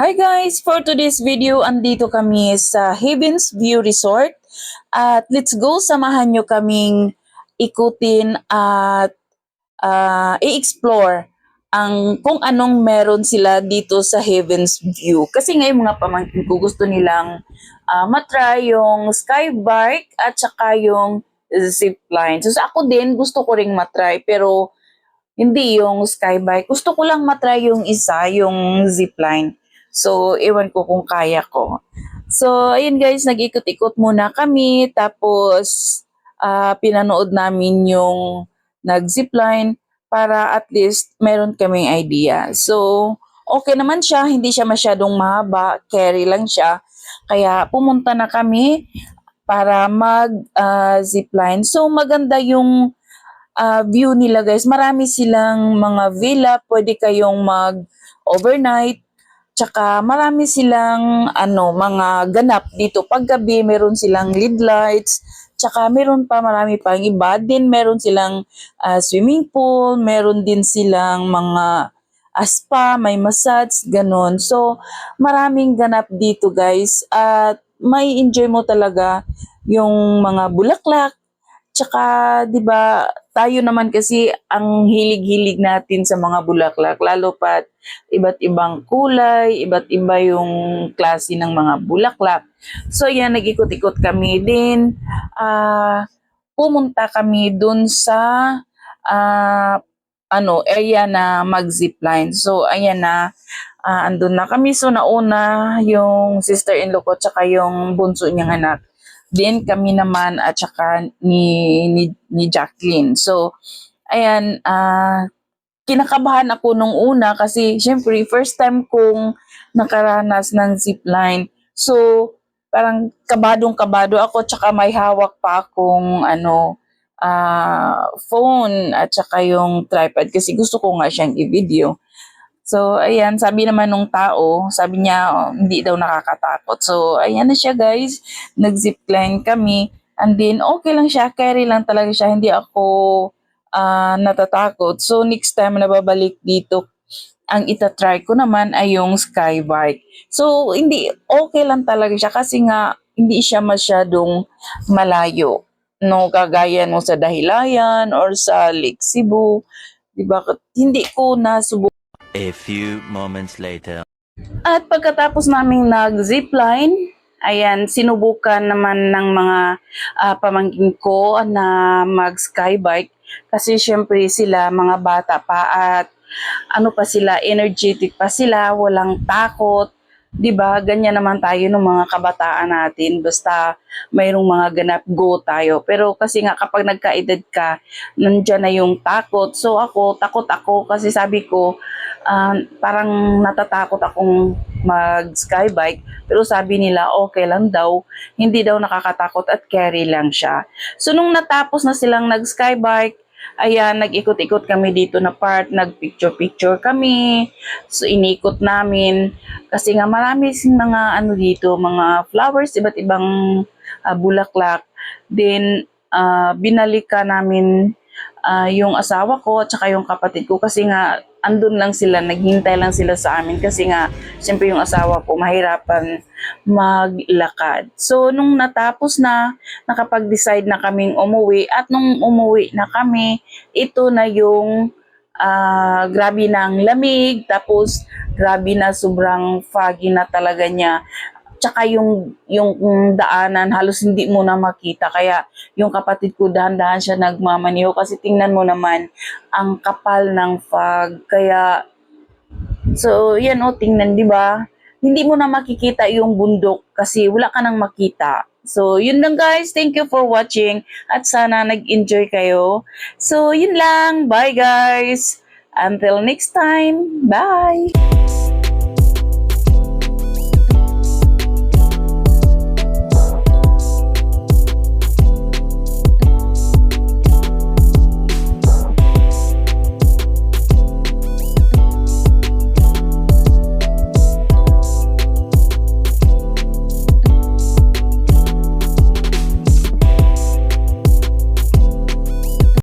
Hi guys! For today's video, andito kami sa Heavens View Resort. At let's go, samahan nyo kaming ikutin at i-explore kung anong meron sila dito sa Heavens View. Kasi ngayon mga pamangkin ko gusto nilang matry yung sky bike at saka yung zipline. So sa ako din, gusto ko ring matry pero hindi yung sky bike. Gusto ko lang matry yung isa, yung zipline. So, ewan ko kung kaya ko. So, ayun guys, nag-ikot-ikot muna kami. Tapos, pinanood namin yung nag-zipline para at least meron kaming idea. So, okay naman siya. Hindi siya masyadong mahaba. Carry lang siya. Kaya pumunta na kami para mag-zipline. So, maganda yung view nila guys. Marami silang mga villa, pwede kayong mag-overnight. Tsaka marami silang mga ganap dito. Paggabi meron silang lead lights. Tsaka meron pa marami pang iba. Din meron silang swimming pool, meron din silang mga spa, may massage, ganun. So maraming ganap dito guys. At may enjoy mo talaga yung mga bulaklak. Tsaka, 'di ba, tayo naman kasi ang hilig-hilig natin sa mga bulaklak lalo pat iba't ibang kulay, iba't iba yung klase ng mga bulaklak. So, yan nag-ikot-ikot kami din. Pumunta kami dun sa ah, area na mag-zipline. So, ayan na, andun na kami. So, nauna yung sister-in-law ko tsaka yung bunso niyang anak. Then kami naman at saka ni Jacqueline. So, ayan, kinakabahan ako nung una kasi syempre first time kong nakaranas ng zipline. So, parang kabadong-kabado ako tsaka may hawak pa akong phone at saka yung tripod kasi gusto ko nga siyang i-video. So, ayan, sabi naman nung tao, sabi niya, hindi daw nakakatakot. So, ayan na siya guys, nag-zipline kami. And then, okay lang siya, carry lang talaga siya, hindi ako natatakot. So, next time na babalik dito, ang itatry ko naman ay yung sky bike. So, hindi, okay lang talaga siya kasi nga, hindi siya masyadong malayo. No, kagaya nung sa Dahilayan or sa Lake Cebu. Diba? Hindi ko nasubukan. A few moments later. At pagkatapos naming nag-zipline, ayan, sinubukan naman ng mga pamangkin ko na mag-skybike kasi syempre sila mga bata pa at pa sila, energetic pa sila, walang takot. 'Di ba? Ganyan naman tayo ng mga kabataan natin. Basta mayroong mga ganap, go tayo. Pero kasi nga kapag nagkaedad ka, nandiyan na yung takot. So ako, takot ako kasi sabi ko, parang natatakot akong mag-skybike. Pero sabi nila, okay lang daw. Hindi daw nakakatakot at carry lang siya. So nung natapos na silang nag-skybike, ayan, nag-ikot-ikot kami dito na part, nag-picture-picture kami. So, inikot namin. Kasi nga marami sing mga dito, mga flowers, iba't ibang bulaklak. Then, binalikan namin yung asawa ko at saka yung kapatid ko kasi nga andun lang sila, naghintay lang sila sa amin kasi nga siyempre yung asawa ko mahirapan maglakad. So nung natapos na, nakapag-decide na kaming umuwi at nung umuwi na kami, ito na yung grabe ng lamig, tapos grabe na sobrang foggy na talaga niya. Tsaka yung daanan halos hindi mo na makita, kaya yung kapatid ko dahan-dahan siya nagmamaniho kasi tingnan mo naman ang kapal ng fog. Kaya so yan tingnan, di ba? Hindi mo na makikita yung bundok kasi wala ka nang makita. So yun lang guys, thank you for watching at sana nag-enjoy kayo. So yun lang, bye guys. Until next time, bye.